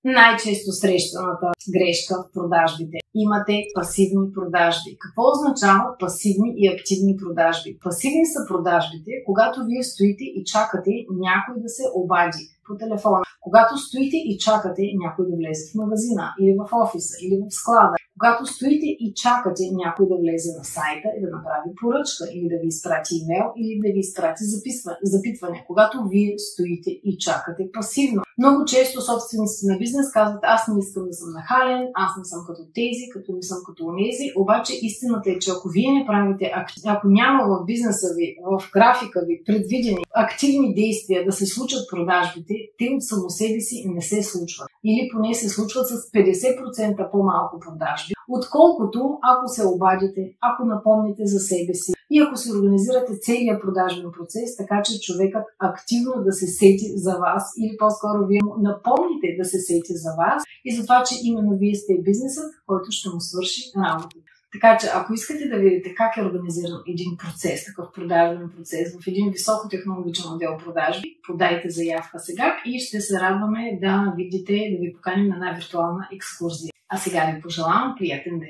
Най-често срещаната грешка в продажбите. Имате пасивни продажби. Какво означава пасивни и активни продажби? Пасивни са продажбите, когато вие стоите и чакате някой да се обади по телефона. Когато стоите и чакате някой да влезе в магазина, или в офиса, или в склада. Когато стоите и чакате някой да влезе на сайта и да направи поръчка, или да ви изпрати имейл, или да ви изпрати запитване. Когато вие стоите и чакате пасивно. Много често собствениците на бизнес казват: аз не искам да съм нахален, аз не съм като тези, като не съм като онези. Обаче истината е, че ако вие не правите, ако няма в бизнеса ви, в графика ви предвидени активни действия да се случат продажбите, те от само себе си не се случват. Или поне се случват с 50% по-малко продажби, отколкото ако се обадите, ако напомните за себе си и ако се организирате целият продажбен процес, така че човекът активно да се сети за вас, или по-скоро вие му напомните да се сети за вас и за това, че именно вие сте бизнесът, който ще му свърши работа. Така че, ако искате да видите как е организиран един процес, такъв продажбен процес в един високотехнологичен модел продажби, подайте заявка сега и ще се радваме да видите, да ви поканим на една виртуална екскурзия. А сега ви пожелавам приятен ден!